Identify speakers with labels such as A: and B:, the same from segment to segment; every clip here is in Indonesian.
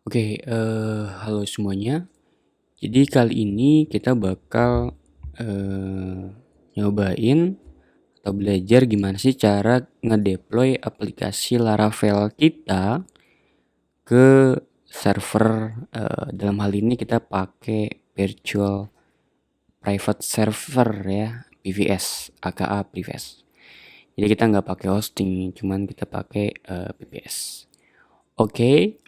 A: Halo semuanya. Jadi kali ini kita bakal nyobain atau belajar gimana sih cara ngedeploy aplikasi Laravel kita ke server. Dalam hal ini kita pakai virtual private server ya, PVS, aka PVS. Jadi kita nggak pakai hosting, cuman kita pakai PVS. Oke.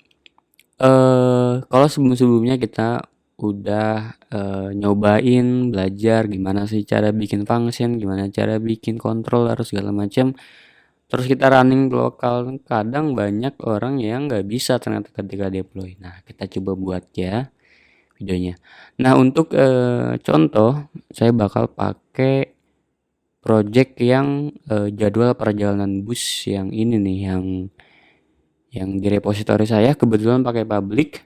A: Kalau sebelum-sebelumnya kita udah nyobain belajar gimana sih cara bikin function, gimana cara bikin controller segala macam. Terus kita running lokal, kadang banyak orang yang nggak bisa ternyata ketika deploy. Nah, kita coba buat ya videonya. Nah, untuk contoh, saya bakal pakai project yang jadwal perjalanan bus yang ini nih, yang di repository saya kebetulan pakai public.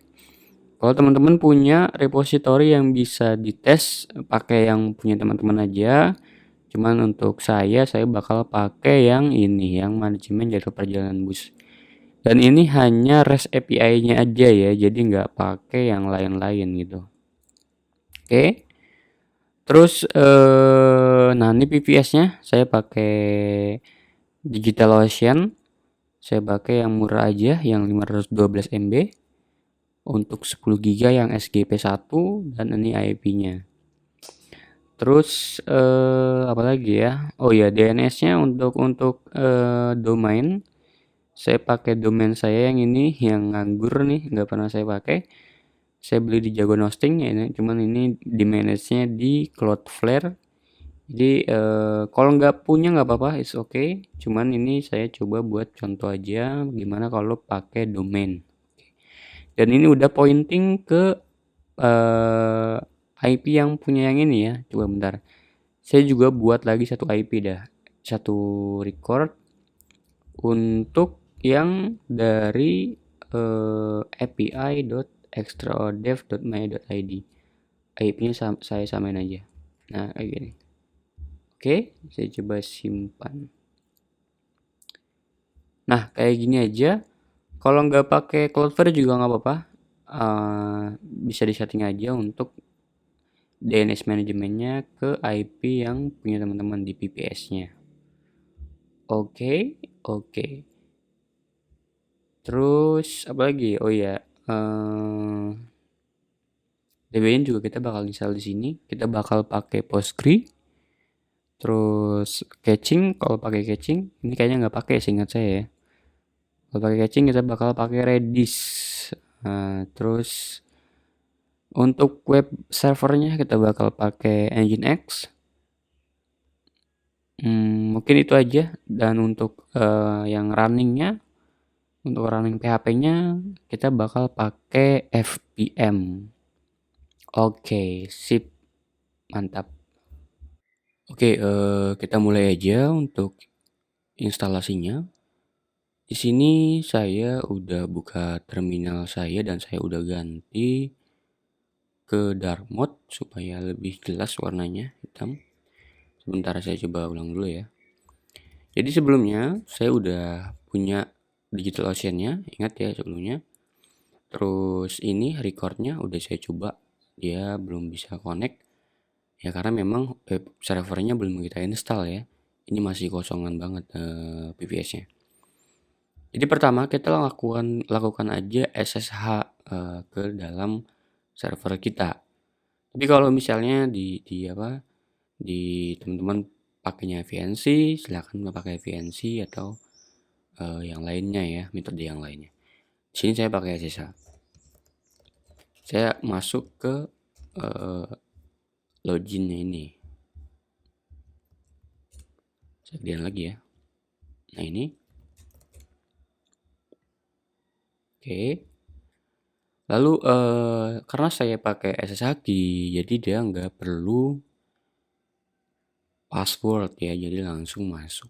A: Kalau teman-teman punya repository yang bisa dites, pakai yang punya teman-teman aja. Cuman untuk saya bakal pakai yang ini, yang manajemen jadwal perjalanan bus. Dan ini hanya REST API-nya aja ya, jadi nggak pakai yang lain-lain gitu. Oke. Terus, nah ini PVS-nya saya pakai DigitalOcean. Saya pakai yang murah aja, yang 512 MB. Untuk 10 GB yang SGP1 dan ini IP-nya. Terus apa lagi ya? Oh ya, DNS-nya untuk domain saya pakai domain saya yang ini yang nganggur nih, nggak pernah saya pakai. Saya beli di Jagon Hosting ya, ini cuman ini di manage-nya di Cloudflare. Jadi kalau nggak punya nggak apa-apa, it's okay. Cuman ini saya coba buat contoh aja gimana kalau pakai domain. Dan ini udah pointing ke IP yang punya yang ini ya. Coba bentar. Saya juga buat lagi satu IP dah. Satu record untuk yang dari api.extradev.my.id. IP-nya saya samain aja. Nah, kayak gini. Oke, saya coba simpan. Nah, kayak gini aja. Kalau nggak pakai Cloudflare juga nggak apa-apa. Bisa disetting aja untuk DNS manajemennya ke IP yang punya teman-teman di PPS-nya. Oke, oke. Terus apa lagi? Oh ya, Debian juga kita bakal install di sini. Kita bakal pakai Postgre. Terus caching, kalau pakai caching, ini kayaknya nggak pakai seingat saya ya. Kalau pakai caching kita bakal pakai Redis. Nah, terus untuk web servernya kita bakal pakai Nginx. Mungkin itu aja. Dan untuk yang runningnya, untuk running PHP-nya kita bakal pakai FPM. Oke, sip, mantap. Oke, kita mulai aja untuk instalasinya. Di sini saya udah buka terminal saya dan saya udah ganti ke dark mode supaya lebih jelas warnanya hitam. Sebentar saya coba ulang dulu ya. Jadi sebelumnya saya udah punya DigitalOcean-nya, ingat ya sebelumnya. Terus ini recordnya udah saya coba, dia belum bisa connect. Ya karena memang web servernya belum kita install ya. Ini masih kosongan banget PVS-nya. Jadi pertama kita lakukan aja SSH ke dalam server kita. Tapi kalau misalnya di teman-teman pakainya VNC, silakan pakai VNC atau yang lainnya ya, metode yang lainnya. Di sini saya pakai SSH. Saya masuk ke loginnya ini. Saya gedein lagi ya. Nah ini. Oke. Lalu karena saya pakai SSH key, jadi dia nggak perlu password ya, jadi langsung masuk.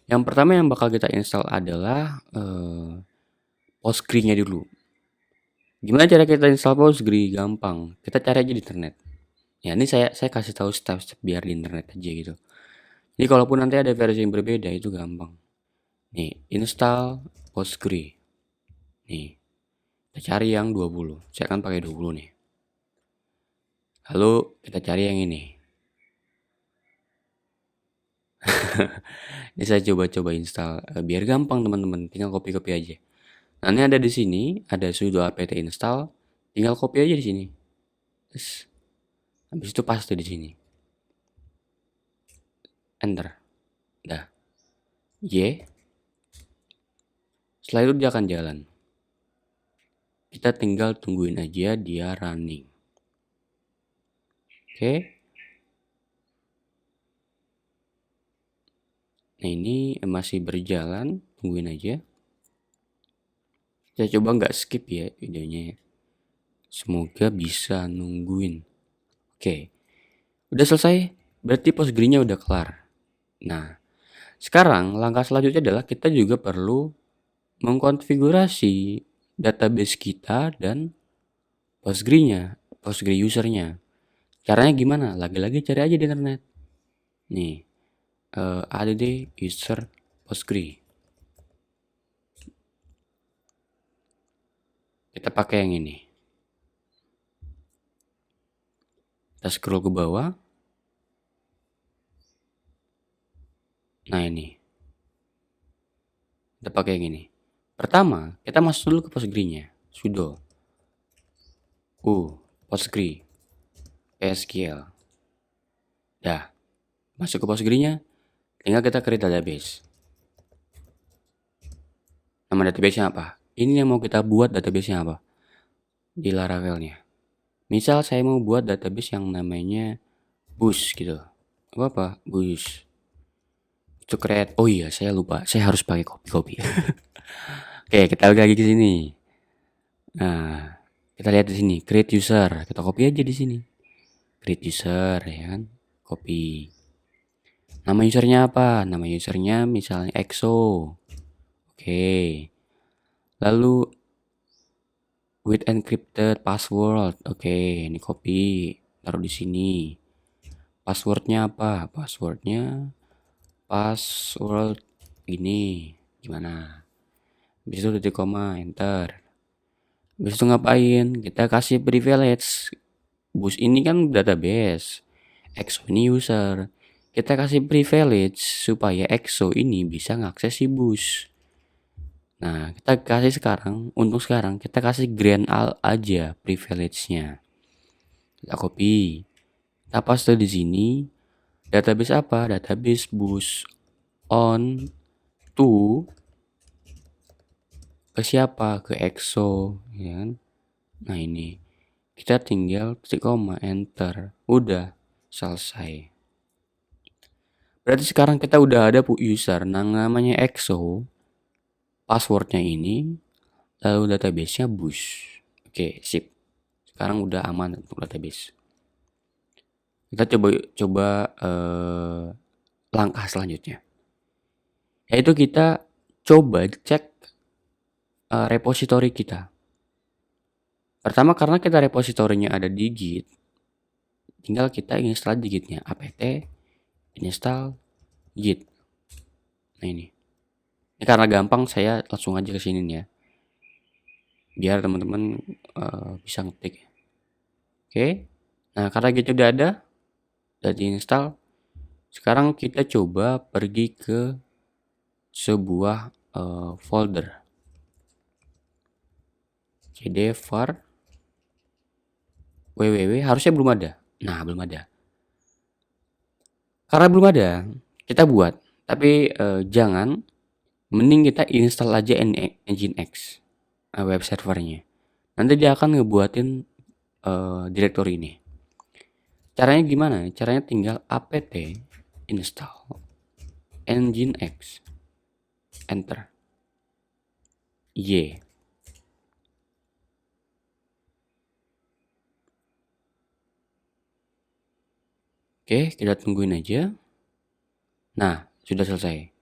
A: Yang pertama yang bakal kita install adalah Postgre-nya dulu. Gimana cara kita install Postgre? Gampang. Kita cari aja di internet. Ya ini saya kasih tahu step-step biar di internet aja gitu. Jadi kalaupun nanti ada versi yang berbeda itu gampang. Nih, install Postgre. Nih. Kita cari yang 20. Saya akan pakai 20 nih. Lalu kita cari yang ini. Ini saya coba install biar gampang teman-teman, tinggal copy-copy aja. Nah, ini ada di sini, ada sudo apt install, tinggal copy aja di sini. Terus habis itu paste di sini. Enter. Dah. Y. Setelah itu dia akan jalan. Kita tinggal tungguin aja dia running. Oke. Nah, ini masih berjalan, tungguin aja. Saya coba nggak skip ya videonya. Semoga bisa nungguin. Oke. Udah selesai. Berarti Postgre-nya udah kelar. Nah, sekarang langkah selanjutnya adalah kita juga perlu mengkonfigurasi database kita dan Postgre-nya, Postgre usernya. Caranya gimana? Lagi-lagi cari aja di internet. Nih, add user Postgre. Kita pakai yang ini. Kita scroll ke bawah. Nah, ini. Kita pakai yang ini. Pertama, kita masuk dulu ke Postgre-nya. Sudo Postgre SQL. Dah. Masuk ke Postgre-nya. Tinggal kita create database. Nama database-nya apa? Ini yang mau kita buat database-nya apa? Di Laravel-nya. Misal saya mau buat database yang namanya Bush gitu. Apa? Bush. To create. Oh iya, saya lupa. Saya harus pakai copy. Oke, kita lagi ke sini. Nah, kita lihat di sini, create user. Kita copy aja di sini. Create user, ya kan? Copy. Nama usernya apa? Nama usernya misalnya EXO. Oke. Lalu with encrypted password. Oke, ini copy. Taruh di sini. Passwordnya apa? Passwordnya password ini. Gimana? Habis itu titik koma, enter. Habis itu ngapain? Kita kasih privilege. Bus ini kan database. EXO ini user. Kita kasih privilege supaya EXO ini bisa ngakses si bus. Nah, kita kasih sekarang, untuk sekarang kita kasih grand al aja privilege-nya. Kita copy. Kita paste di sini. Database apa? Database bus on to ke siapa? Ke EXO, ya kan? Nah, ini. Kita tinggal titik koma, enter. Udah selesai. Berarti sekarang kita udah ada user namanya EXO. Passwordnya ini, lalu database-nya Bush. Oke, sip. Sekarang udah aman untuk database. Kita coba langkah selanjutnya. Yaitu kita coba cek repository kita. Pertama, karena kita repositorinya ada di Git, tinggal kita install di Gitnya. apt install Git. Nah, ini karena gampang, saya langsung aja ke sini nih ya. Biar teman-teman bisa ngetik. Oke. Nah, karena Git udah ada, udah diinstal. Sekarang kita coba pergi ke sebuah folder. cd var www, harusnya belum ada. Nah, belum ada. Karena belum ada, kita buat. Tapi jangan, mending kita install aja Nginx, web servernya. Nanti dia akan ngebuatin direktori ini. Caranya gimana? Caranya tinggal apt install Nginx, enter, y. Oke, kita tungguin aja. Nah, sudah selesai.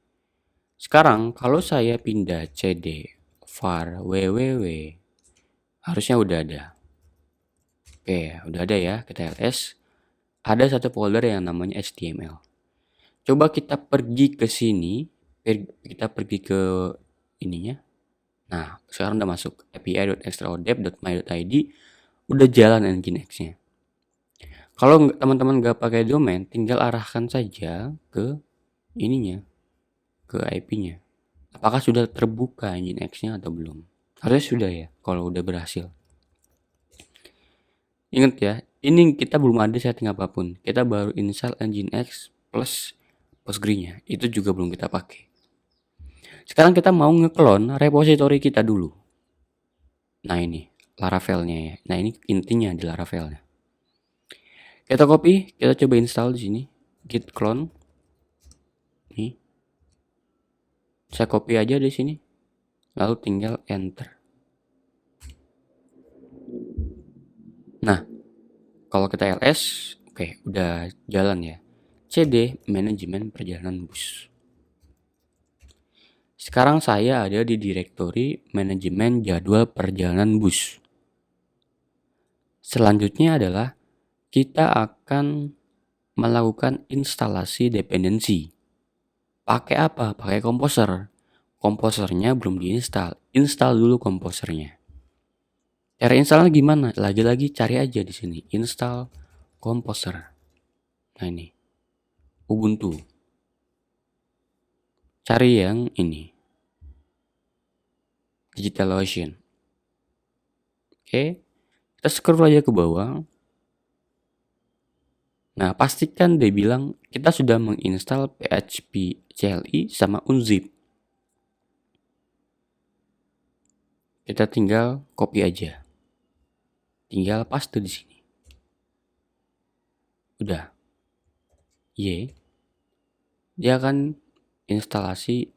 A: Sekarang kalau saya pindah cd var www, harusnya udah ada. Oke, udah ada ya. Kita ls. Ada satu folder yang namanya HTML. Coba kita pergi ke sini. Kita pergi ke ininya. Nah, sekarang udah masuk api.extraodep.my.id, udah jalan Nginx-nya. Kalau teman-teman nggak pakai domain, tinggal arahkan saja ke ininya, ke IP-nya. Apakah sudah terbuka Nginx-nya atau belum? Harusnya sudah ya, kalau udah berhasil. Ingat ya, ini kita belum ada setting apapun. Kita baru install Nginx plus Postgre-nya. Itu juga belum kita pakai. Sekarang kita mau ngeklon repository kita dulu. Nah ini, Laravel-nya ya. Nah ini intinya di Laravel-nya. Kita copy, kita coba install di sini. Git clone. Nih. Saya copy aja di sini. Lalu tinggal enter. Nah, kalau kita ls, oke, udah jalan ya. CD manajemen perjalanan bus. Sekarang saya ada di direktori manajemen jadwal perjalanan bus. Selanjutnya adalah kita akan melakukan instalasi dependensi. Pakai apa? Pakai Composer. Composernya belum diinstal. Install dulu Composernya. Cara installnya gimana? Lagi-lagi cari aja di sini. Install Composer. Nah ini. Ubuntu. Cari yang ini. DigitalOcean. Oke. Kita scroll aja ke bawah. Nah, pastikan dia bilang kita sudah menginstal PHP CLI sama Unzip. Kita tinggal copy aja. Tinggal paste di sini. Udah. Dia akan instalasi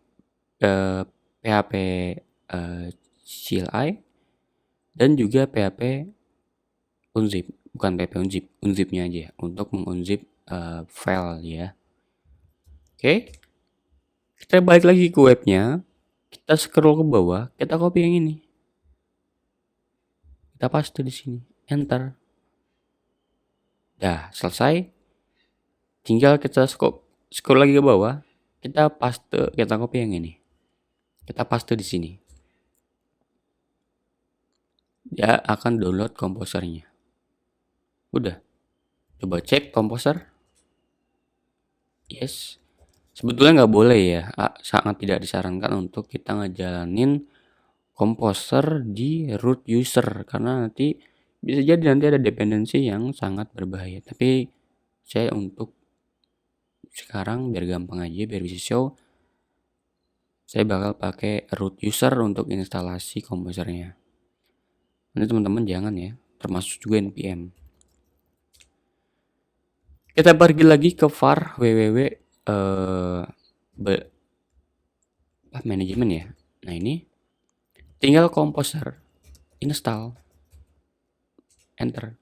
A: PHP CLI dan juga PHP Unzip. Bukan PHP Unzip, Unzipnya aja untuk mengunzip file ya. Oke. Kita balik lagi ke webnya. Kita scroll ke bawah, kita copy yang ini. Kita paste di sini, enter. Dah, selesai. Tinggal kita scroll lagi ke bawah, kita paste, kita copy yang ini. Kita paste di sini. Dia akan download komposernya. Udah. Coba cek komposer. Yes. Sebetulnya nggak boleh ya, sangat tidak disarankan untuk kita ngejalanin komposer di root user karena nanti bisa jadi nanti ada dependensi yang sangat berbahaya. Tapi saya untuk sekarang biar gampang aja, biar bisa show, saya bakal pakai root user untuk instalasi komposernya. Nanti teman-teman jangan ya, termasuk juga npm. Kita pergi lagi ke var www manajemen ya. Nah ini tinggal komposer, install, enter.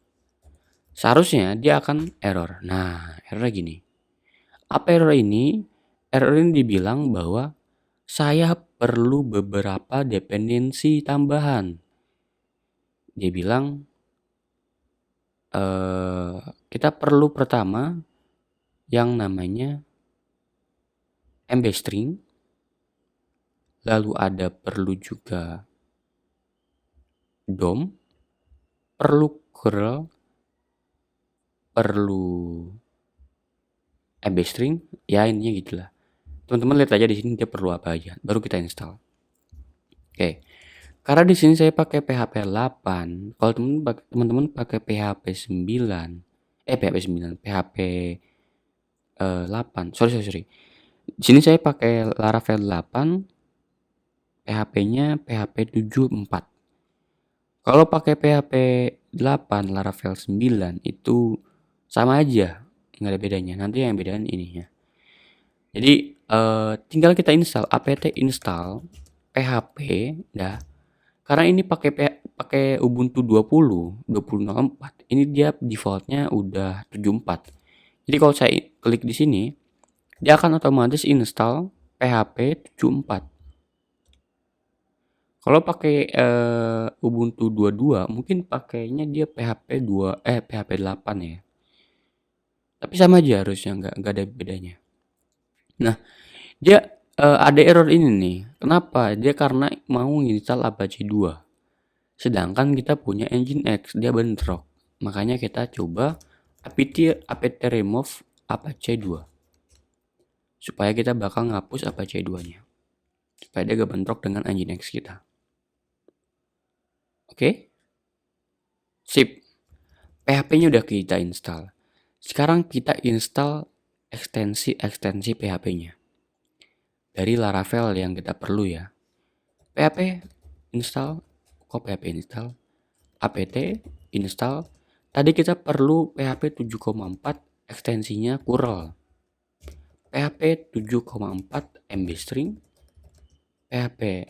A: Seharusnya dia akan error. Nah, error gini. Apa error ini? Error ini dibilang bahwa saya perlu beberapa dependensi tambahan. Dia bilang kita perlu pertama yang namanya mbstring, lalu ada perlu juga DOM, perlu curl, perlu mbstring, ya intinya gitulah. Teman-teman lihat aja di sini dia perlu apa aja, baru kita install. Oke. Karena di sini saya pakai PHP 8. Kalau teman-teman pakai PHP 9, PHP 8. Sorry. Di sini saya pakai Laravel 8, PHP-nya PHP 74. Kalau pakai PHP 8 Laravel 9 itu sama aja, nggak ada bedanya. Nanti yang bedain ininya. Jadi tinggal kita install apt install PHP dah. Karena ini pakai Ubuntu 20.04. Ini dia defaultnya udah 74. Jadi kalau saya klik di sini, dia akan otomatis install PHP 74. Kalau pakai Ubuntu 22, mungkin pakainya dia PHP 8 ya. Tapi sama aja harusnya, nggak ada bedanya. Nah, dia Ada error ini nih. Kenapa? Dia karena mau install Apache 2. Sedangkan kita punya Nginx, dia bentrok. Makanya kita coba apt remove Apache 2. Supaya kita bakal ngapus Apache 2-nya. Supaya dia gak bentrok dengan Nginx kita. Oke? Sip. PHP-nya udah kita install. Sekarang kita install ekstensi PHP-nya. Dari Laravel yang kita perlu ya. PHP install. Kok PHP install? apt install. Tadi kita perlu PHP 7,4 ekstensinya curl. PHP 7,4 MB string. PHP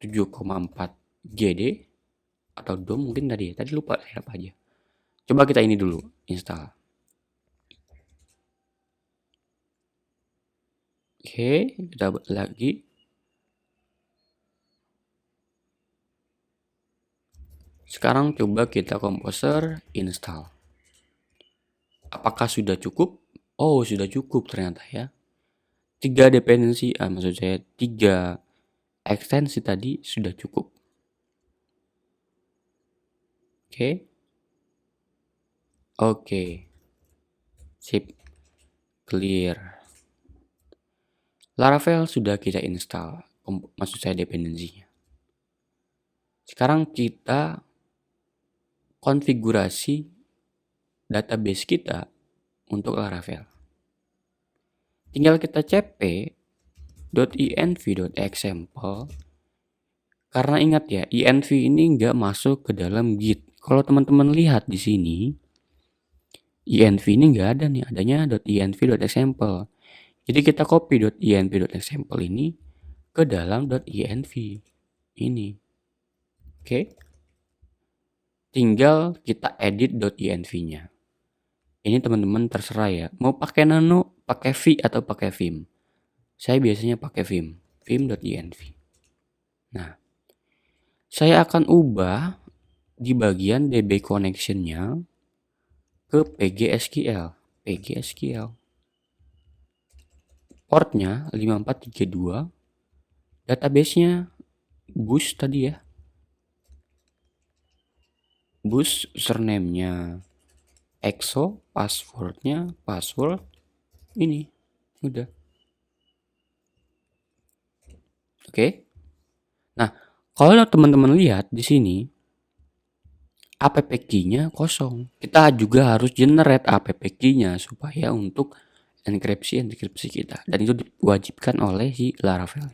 A: 7,4 GD atau DOM mungkin tadi ya. Tadi lupa saya apa aja. Coba kita ini dulu install. Oke, kita buat lagi. Sekarang coba kita Composer install. Apakah sudah cukup? Oh, sudah cukup ternyata ya. 3 dependensi, maksud saya 3 ekstensi tadi sudah cukup. Oke. Oke. Sip. Clear. Laravel sudah kita install. Maksud saya dependensinya. Sekarang kita konfigurasi database kita untuk Laravel. Tinggal kita cp.env.example. Karena ingat ya, env ini nggak masuk ke dalam Git. Kalau teman-teman lihat di sini, env ini nggak ada nih, adanya .env.example. Jadi kita copy .env.example ini ke dalam .env ini. Oke. Tinggal kita edit .env-nya. Ini teman-teman terserah ya. Mau pakai nano, pakai v atau pakai vim. Saya biasanya pakai vim.env. Nah, saya akan ubah di bagian DB connection-nya ke PGSQL. Portnya 5432. Database-nya bus tadi ya. Bus username-nya exo, password-nya password ini. Udah. Oke. Nah, kalau teman-teman lihat di sini app key-nya kosong. Kita juga harus generate app key-nya supaya untuk enkripsi kita, dan itu diwajibkan oleh si Laravel.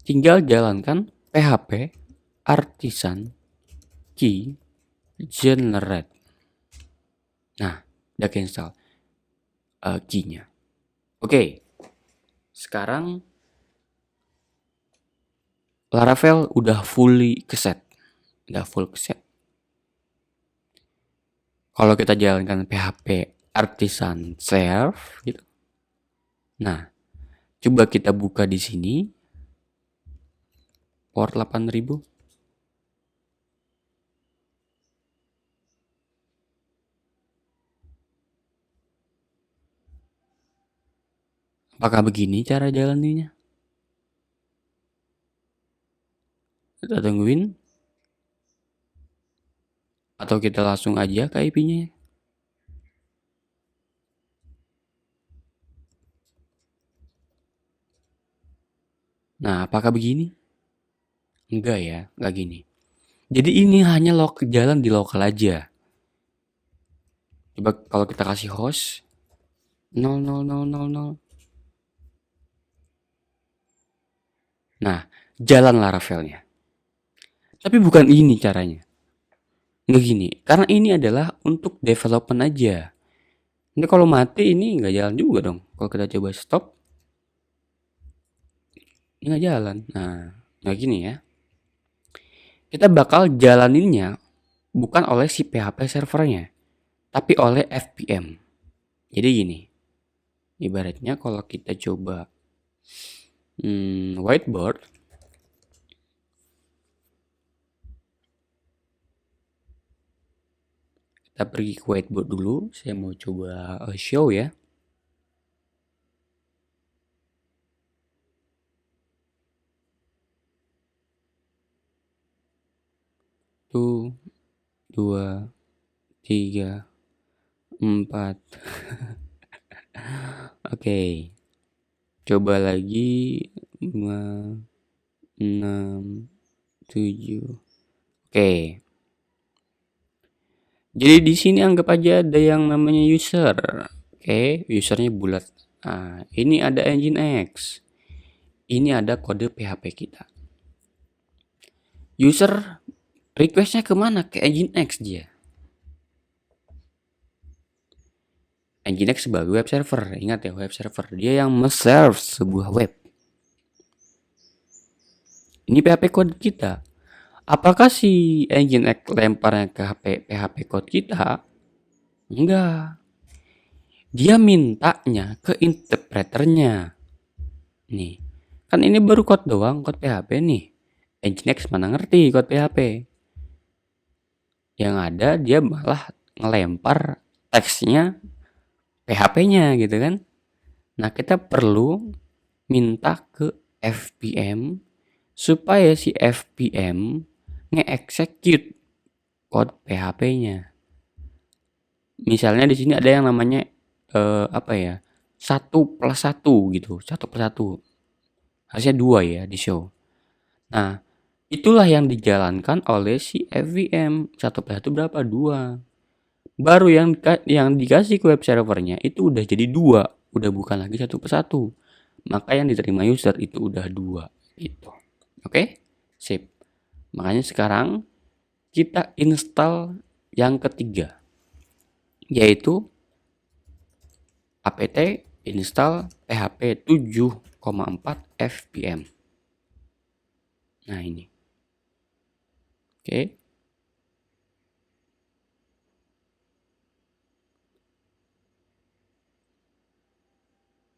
A: Tinggal jalankan php artisan key generate. Nah, udah install key-nya. Oke. Sekarang Laravel udah fully keset. Udah full keset. Kalau kita jalankan php artisan serve gitu. Nah, coba kita buka di sini port 8000. Apakah begini cara jalaninya? Kita tungguin. Atau kita langsung aja ke IP-nya. Nah, apakah begini? Enggak ya, enggak gini. Jadi ini hanya jalan di lokal aja. Coba kalau kita kasih host 00000. Nah, jalan Laravelnya. Tapi bukan ini caranya. Nggak gini, karena ini adalah untuk development aja. Ini kalau mati ini nggak jalan juga dong. Kalau kita coba stop, ini nggak jalan. Nah, nggak gini ya. Kita bakal jalaninnya bukan oleh si PHP servernya, tapi oleh FPM. Jadi gini, ibaratnya kalau kita coba whiteboard, kita pergi ke whiteboard dulu. Saya mau coba show ya. 1, 2, 3, 4. Oke. Coba lagi 5, 6, 7. Oke. Jadi di sini anggap aja ada yang namanya user. Oke, usernya bulat. Nah, ini ada Nginx. Ini ada kode PHP kita. User requestnya kemana? Ke Nginx dia. Nginx sebagai web server. Ingat ya, web server. Dia yang serve sebuah web. Ini PHP code kita. Apakah si Nginx lemparnya ke PHP code kita? Enggak. Dia mintanya ke interpreternya. Nih. Kan ini baru code doang, code PHP nih. Nginx mana ngerti code PHP. Yang ada dia malah ngelempar teksnya PHP-nya gitu kan. Nah, kita perlu minta ke FPM supaya si FPM nge-execute code PHP-nya. Misalnya di sini ada yang namanya 1+1 gitu, 1+1. Harusnya 2 ya di show. Nah, itulah yang dijalankan oleh si FVM. 1+1 berapa? 2. Baru yang dikasih ke web servernya itu udah jadi 2, udah bukan lagi 1+1. Maka yang diterima user itu udah 2 gitu. Oke? Sip. Makanya sekarang kita install yang ketiga, yaitu apt install php 7,4 fpm. Nah ini. Oke.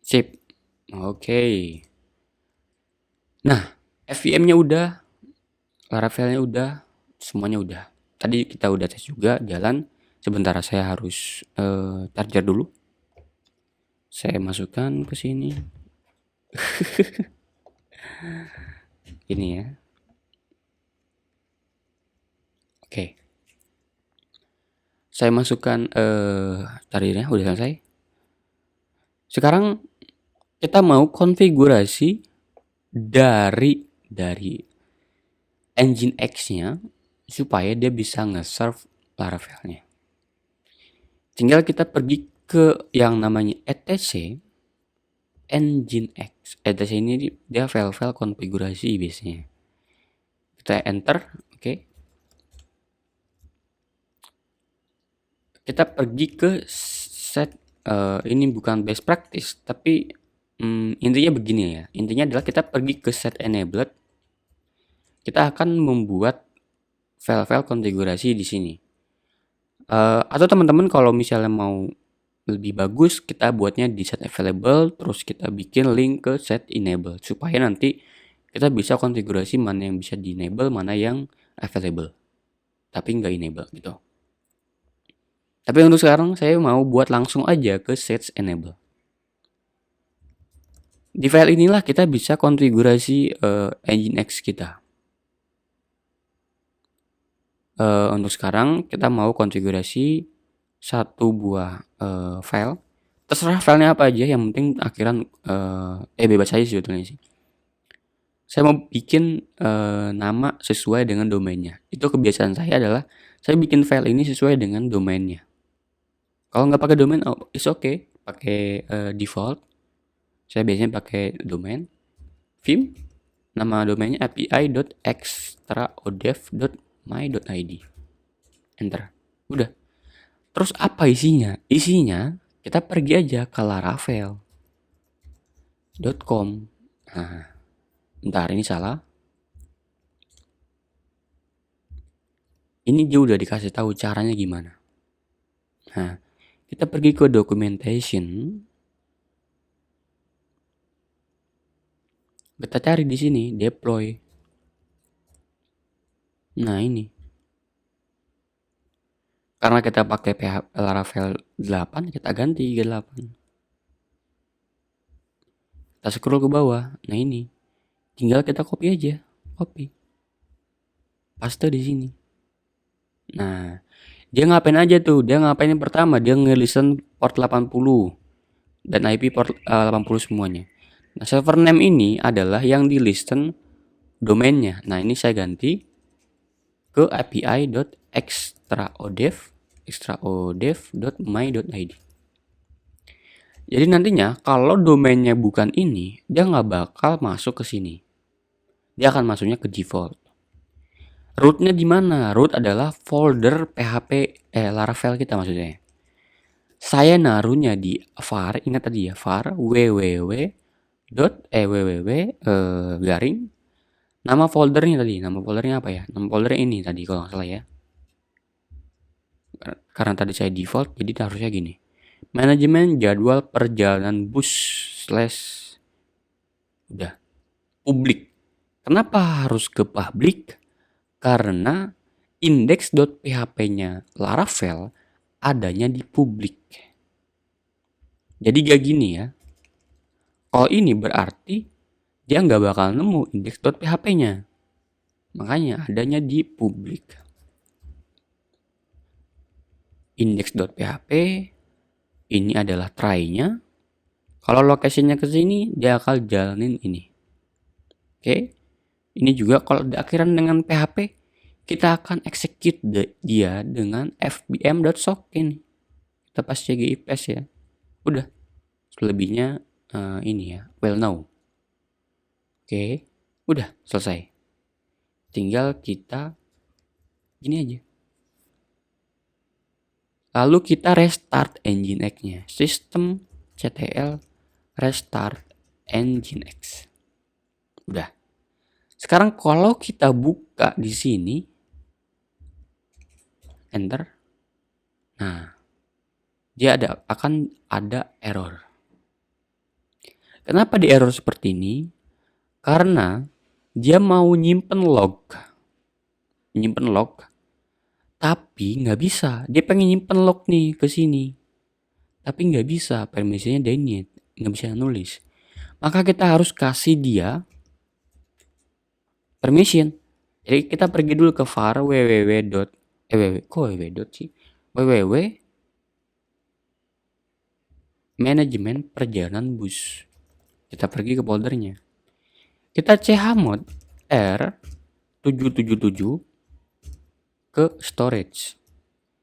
A: Sip. Oke. Nah, fvm-nya udah, Laravel-nya udah, semuanya udah. Tadi kita udah tes juga jalan. Sebentar saya harus charger dulu. Saya masukkan ke sini. Ini ya. Oke. Saya masukkan chargernya udah selesai. Sekarang kita mau konfigurasi dari Nginx-nya supaya dia bisa nge-serve Laravel-nya. Tinggal kita pergi ke yang namanya etc Nginx. etc ini dia file-file konfigurasi biasanya. Kita enter, oke. Kita pergi ke set, ini bukan best practice, tapi intinya begini ya. Intinya adalah kita pergi ke set enabled. Kita akan membuat file-file konfigurasi di sini. Atau teman-teman kalau misalnya mau lebih bagus, kita buatnya di set available, terus kita bikin link ke set enable supaya nanti kita bisa konfigurasi mana yang bisa di enable, mana yang available, tapi nggak enable gitu. Tapi untuk sekarang saya mau buat langsung aja ke set enable. Di file inilah kita bisa konfigurasi Nginx kita. Untuk sekarang kita mau konfigurasi satu buah file. Terserah filenya apa aja, yang penting akhiran bebas aja sebetulnya sih. Saya mau bikin nama sesuai dengan domainnya. Itu kebiasaan saya adalah saya bikin file ini sesuai dengan domainnya. Kalau nggak pakai domain, it's okay. Pakai default. Saya biasanya pakai domain. Vim. Nama domainnya api.extraodef.my.id. Enter. Udah. Terus apa isinya? Isinya kita pergi aja ke laravel.com. Nah, bentar, ini salah. Ini dia udah dikasih tahu caranya gimana. Nah, kita pergi ke documentation. Kita cari di sini deploy. Nah, ini. Karena kita pakai Laravel 8, kita ganti 8. Kita scroll ke bawah. Nah, ini. Tinggal kita copy aja. Copy. Paste di sini. Nah, dia ngapain aja tuh? Dia ngapain yang pertama? Dia nge-listen port 80 dan IP port 80 semuanya. Nah, server name ini adalah yang di listen domainnya. Nah, ini saya ganti ke api.extraodev.my.id. Jadi nantinya kalau domainnya bukan ini, dia nggak bakal masuk ke sini. Dia akan masuknya ke default. Rootnya di mana? Root adalah folder PHP Laravel kita maksudnya. Saya naruhnya di var, ingat tadi ya, var garing nama foldernya tadi. Nama foldernya apa ya? Nama foldernya ini tadi kalau nggak salah ya. Karena tadi saya default, jadi harusnya gini. Manajemen jadwal perjalanan bus slash udah publik. Kenapa harus ke publik? Karena index.php-nya Laravel adanya di publik. Jadi gak gini ya. Kalau ini berarti dia nggak bakal nemu index.php-nya. Makanya adanya di publik. Index.php ini adalah try-nya. Kalau location-nya ke sini, dia akan jalanin ini. Oke. Ini juga kalau diakhiran dengan PHP, kita akan execute dia dengan fbm.sock ini. Kita pas CGI pass ya. Udah. Selebihnya ini ya, well know. Oke. Udah selesai. Tinggal kita gini aja. Lalu kita restart Nginx-nya. System ctl restart Nginx. Udah. Sekarang kalau kita buka di sini, enter. Nah, dia akan ada error. Kenapa di error seperti ini? Karena dia mau nyimpen log, tapi nggak bisa. Dia pengen nyimpen log nih ke sini, tapi nggak bisa. Permisinya denied, nggak bisa nulis. Maka kita harus kasih dia permission. Jadi kita pergi dulu ke var www manajemen perjalanan bus. Kita pergi ke foldernya. Kita chmod r777 ke storage.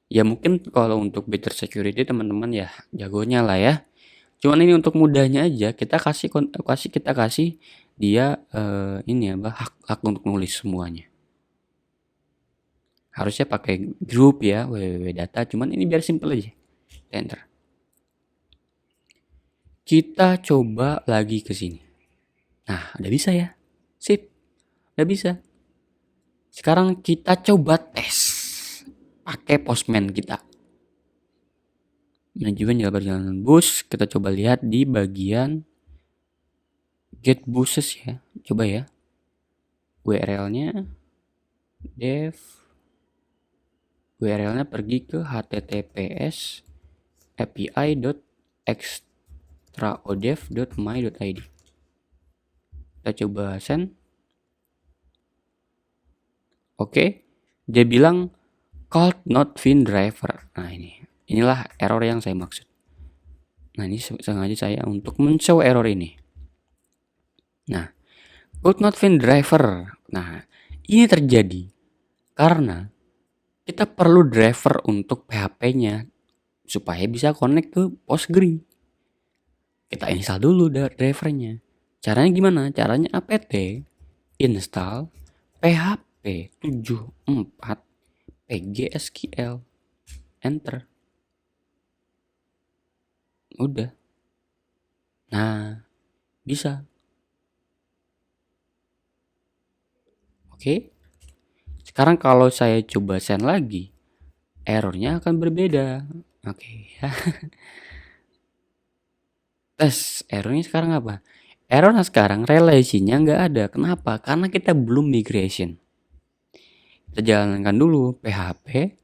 A: Ya mungkin kalau untuk better security teman-teman ya jagonya lah ya. Cuman ini untuk mudahnya aja kita kasih dia ini hak untuk nulis semuanya. Harusnya pakai group ya www.data, cuman ini biar simple aja. Enter. Kita coba lagi ke sini. Nah, udah bisa ya. Sip. Udah bisa. Sekarang kita coba tes pakai Postman kita. Manajemen jadwal perjalanan bus, kita coba lihat di bagian get buses ya. Coba ya. URL-nya dev URL-nya pergi ke https api.extraodev.my.id. Kita coba send. Oke. Dia bilang called not find driver. Nah, inilah error yang saya maksud. Nah, ini sengaja saya untuk men-show error ini. Nah, could not find driver. Nah, ini terjadi karena kita perlu driver untuk PHP-nya supaya bisa connect ke Postgre. Kita install dulu drivernya. Caranya gimana? Caranya apt install php 74 pgsql. Enter. Udah. Nah, bisa. Oke. Sekarang kalau saya coba send lagi, errornya akan berbeda. Oke ya. Tes errornya sekarang apa? Errornya sekarang relasinya nggak ada. Kenapa? Karena kita belum migration. Kita jalankan dulu php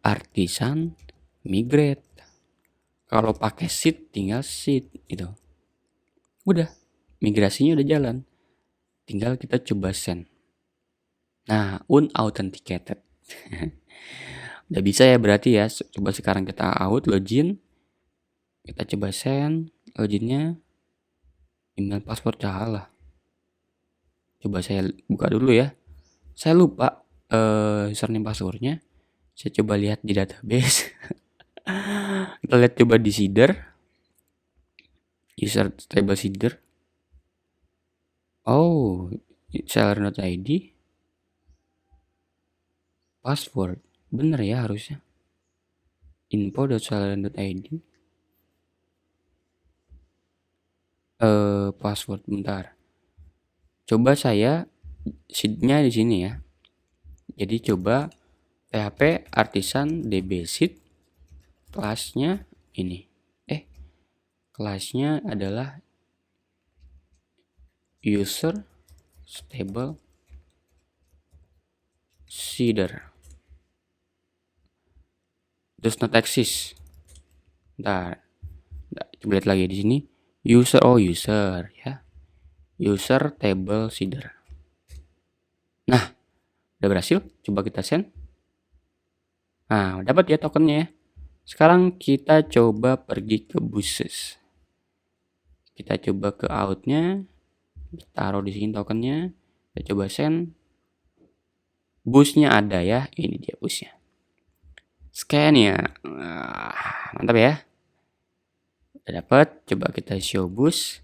A: artisan migrate. Kalau pakai seed tinggal seed itu. Udah, migrasinya udah jalan. Tinggal kita coba send. Nah, unauthenticated. Udah bisa ya berarti ya. Coba sekarang kita out, login. Kita coba send loginnya. Email password salah. Coba saya buka dulu ya. Saya lupa username passwordnya. Saya coba lihat di database. Kita lihat coba di seeder. User table seeder. Oh, seller.id. Password. Bener ya harusnya. info.seller.id. Password bentar. Coba saya seednya di sini ya. Jadi coba PHP artisan DB seed, kelasnya ini. Kelasnya adalah user stable seeder. Does not exist. Bentar. Coba lihat lagi di sini. User ya. User table seeder. Nah, udah berhasil. Coba kita send. Nah, dapat ya tokennya ya. Sekarang kita coba pergi ke buses. Kita coba ke outnya, taruh di sini tokennya. Kita coba send. Busnya ada ya. Ini dia busnya. Scan ya. Mantap ya. Udah dapat. Coba kita show bus.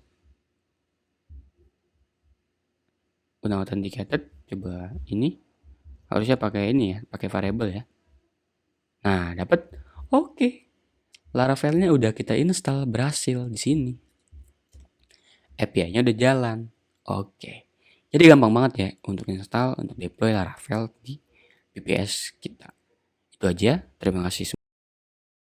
A: Udah authenticated. Coba ini. Harusnya pakai ini ya, pakai variable ya. Nah, dapat. Oke. Laravelnya udah kita install, berhasil di sini. API-nya udah jalan. Oke. Jadi gampang banget ya untuk install, untuk deploy Laravel di VPS kita. Itu aja. Terima kasih semua.